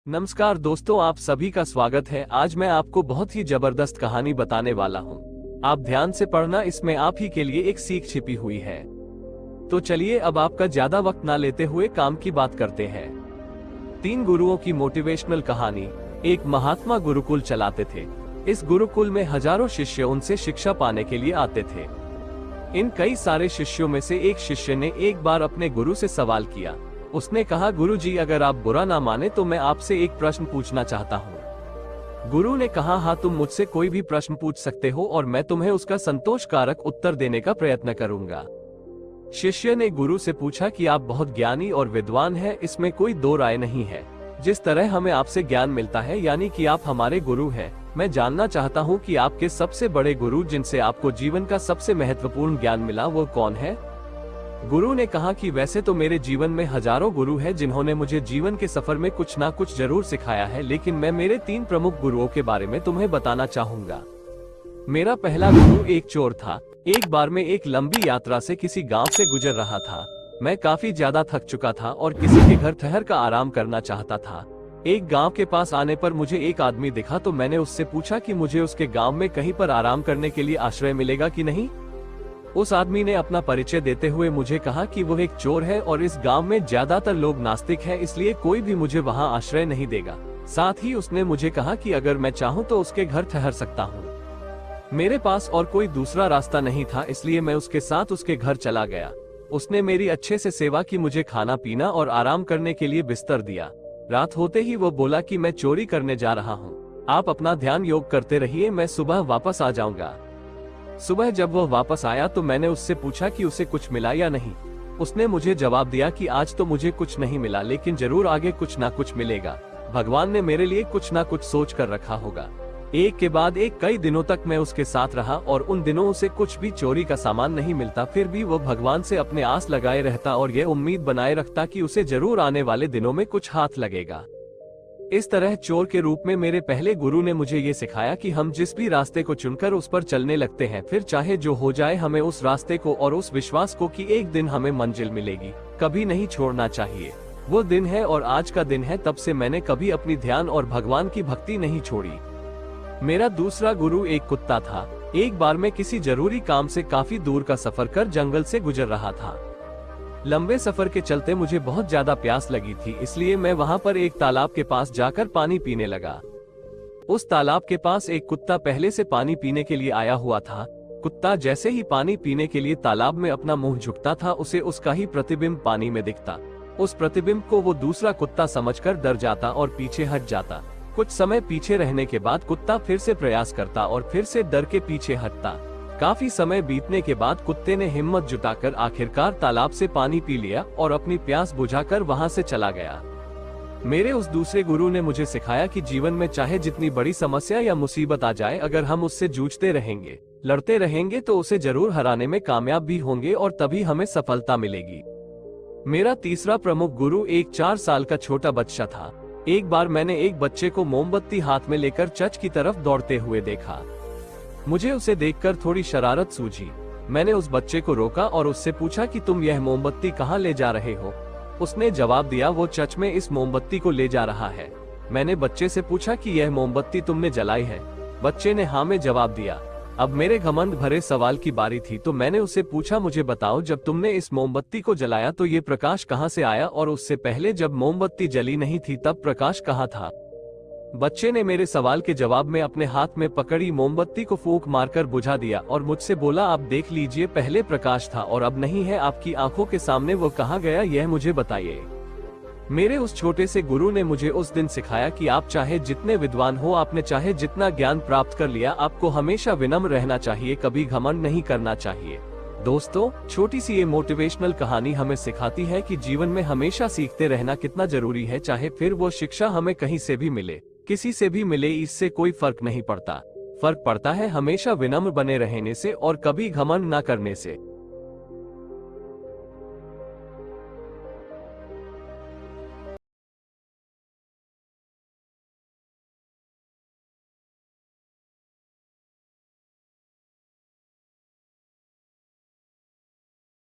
नमस्कार दोस्तों, आप सभी का स्वागत है। आज मैं आपको बहुत ही जबरदस्त कहानी बताने वाला हूँ। आप ध्यान से पढ़ना, इसमें आप ही के लिए एक सीख छिपी हुई है। तो चलिए अब आपका ज्यादा वक्त ना लेते हुए काम की बात करते हैं। 3 गुरुओं की मोटिवेशनल कहानी। एक महात्मा गुरुकुल चलाते थे। इस गुरुकुल में हजारों शिष्य उनसे शिक्षा पाने के लिए आते थे। इन कई सारे शिष्यों में से एक शिष्य ने एक बार अपने गुरु से सवाल किया। उसने कहा, गुरुजी, अगर आप बुरा ना माने तो मैं आपसे एक प्रश्न पूछना चाहता हूँ। गुरु ने कहा, हाँ, तुम मुझसे कोई भी प्रश्न पूछ सकते हो और मैं तुम्हें उसका संतोषकारक उत्तर देने का प्रयत्न करूंगा। शिष्य ने गुरु से पूछा कि आप बहुत ज्ञानी और विद्वान हैं, इसमें कोई दो राय नहीं है। जिस तरह हमें आपसे ज्ञान मिलता है, यानी कि आप हमारे गुरु हैं, मैं जानना चाहता हूँ कि आपके सबसे बड़े गुरु जिनसे आपको जीवन का सबसे महत्वपूर्ण ज्ञान मिला, वो कौन है? गुरु ने कहा कि वैसे तो मेरे जीवन में हजारों गुरु हैं जिन्होंने मुझे जीवन के सफर में कुछ ना कुछ जरूर सिखाया है, लेकिन मैं मेरे 3 प्रमुख गुरुओं के बारे में तुम्हें बताना चाहूंगा। मेरा पहला गुरु एक चोर था। एक बार मैं एक लंबी यात्रा से किसी गांव से गुजर रहा था। मैं काफी ज्यादा थक चुका था और किसी के घर ठहर कर आराम करना चाहता था। एक गांव के पास आने पर मुझे एक आदमी दिखा, तो मैंने उससे पूछा कि मुझे उसके गांव में कहीं पर आराम करने के लिए आश्रय मिलेगा कि नहीं। उस आदमी ने अपना परिचय देते हुए मुझे कहा कि वो एक चोर है और इस गांव में ज्यादातर लोग नास्तिक हैं, इसलिए कोई भी मुझे वहां आश्रय नहीं देगा। साथ ही उसने मुझे कहा कि अगर मैं चाहूं तो उसके घर ठहर सकता हूं। मेरे पास और कोई दूसरा रास्ता नहीं था, इसलिए मैं उसके साथ उसके घर चला गया। उसने मेरी अच्छे से सेवा की, मुझे खाना पीना और आराम करने के लिए बिस्तर दिया। रात होते ही वो बोला कि मैं चोरी करने जा रहा हूँ, आप अपना ध्यान योग करते रहिए, मैं सुबह वापस आ जाऊंगा। सुबह जब वह वापस आया तो मैंने उससे पूछा कि उसे कुछ मिला या नहीं। उसने मुझे जवाब दिया कि आज तो मुझे कुछ नहीं मिला, लेकिन जरूर आगे कुछ ना कुछ मिलेगा। भगवान ने मेरे लिए कुछ ना कुछ सोच कर रखा होगा। एक के बाद एक कई दिनों तक मैं उसके साथ रहा और उन दिनों उसे कुछ भी चोरी का सामान नहीं मिलता, फिर भी वो भगवान से अपने आस लगाए रहता और ये उम्मीद बनाए रखता कि उसे जरूर आने वाले दिनों में कुछ हाथ लगेगा। इस तरह चोर के रूप में मेरे पहले गुरु ने मुझे ये सिखाया कि हम जिस भी रास्ते को चुनकर उस पर चलने लगते हैं, फिर चाहे जो हो जाए, हमें उस रास्ते को और उस विश्वास को कि एक दिन हमें मंजिल मिलेगी, कभी नहीं छोड़ना चाहिए। वो दिन है और आज का दिन है। तब से मैंने कभी अपनी ध्यान और भगवान की भक्ति नहीं छोड़ी। मेरा दूसरा गुरु एक कुत्ता था। एक बार मैं किसी जरूरी काम से काफी दूर का सफर कर जंगल से गुजर रहा था। लंबे सफर के चलते मुझे बहुत ज्यादा प्यास लगी थी, इसलिए मैं वहां पर एक तालाब के पास जाकर पानी पीने लगा। उस तालाब के पास एक कुत्ता पहले से पानी पीने के लिए आया हुआ था। कुत्ता जैसे ही पानी पीने के लिए तालाब में अपना मुंह झुकता था, उसे उसका ही प्रतिबिंब पानी में दिखता। उस प्रतिबिंब को वो दूसरा कुत्ता समझकर डर जाता और पीछे हट जाता। कुछ समय पीछे रहने के बाद कुत्ता फिर से प्रयास करता और फिर से डर के पीछे हटता। काफी समय बीतने के बाद कुत्ते ने हिम्मत जुटाकर आखिरकार तालाब से पानी पी लिया और अपनी प्यास बुझाकर वहां से चला गया। मेरे उस दूसरे गुरु ने मुझे सिखाया कि जीवन में चाहे जितनी बड़ी समस्या या मुसीबत आ जाए, अगर हम उससे जूझते रहेंगे, लड़ते रहेंगे, तो उसे जरूर हराने में कामयाब भी होंगे और तभी हमें सफलता मिलेगी। मेरा तीसरा प्रमुख गुरु एक 4 साल का छोटा बच्चा था। एक बार मैंने एक बच्चे को मोमबत्ती हाथ में लेकर चर्च की तरफ दौड़ते हुए देखा। मुझे उसे देखकर थोड़ी शरारत सूझी। मैंने उस बच्चे को रोका और उससे पूछा कि तुम यह मोमबत्ती कहाँ ले जा रहे हो? उसने जवाब दिया, वो चर्च में इस मोमबत्ती को ले जा रहा है। मैंने बच्चे से पूछा कि यह मोमबत्ती तुमने जलाई है? बच्चे ने हाँ में जवाब दिया। अब मेरे घमंड भरे सवाल की बारी थी, तो मैंने उससे पूछा, मुझे बताओ, जब तुमने इस मोमबत्ती को जलाया तो ये प्रकाश कहाँ से आया, और उससे पहले जब मोमबत्ती जली नहीं थी तब प्रकाश कहाँ था? बच्चे ने मेरे सवाल के जवाब में अपने हाथ में पकड़ी मोमबत्ती को फूंक मारकर बुझा दिया और मुझसे बोला, आप देख लीजिए, पहले प्रकाश था और अब नहीं है, आपकी आंखों के सामने वो कहाँ गया, यह मुझे बताइए। मेरे उस छोटे से गुरु ने मुझे उस दिन सिखाया कि आप चाहे जितने विद्वान हो, आपने चाहे जितना ज्ञान प्राप्त कर लिया, आपको हमेशा विनम्र रहना चाहिए, कभी घमंड नहीं करना चाहिए। दोस्तों, छोटी सी ये मोटिवेशनल कहानी हमें सिखाती है कि जीवन में हमेशा सीखते रहना कितना जरूरी है, चाहे फिर वो शिक्षा हमें कहीं से भी मिले, किसी से भी मिले, इससे कोई फर्क नहीं पड़ता। फर्क पड़ता है हमेशा विनम्र बने रहने से और कभी घमंड ना करने से।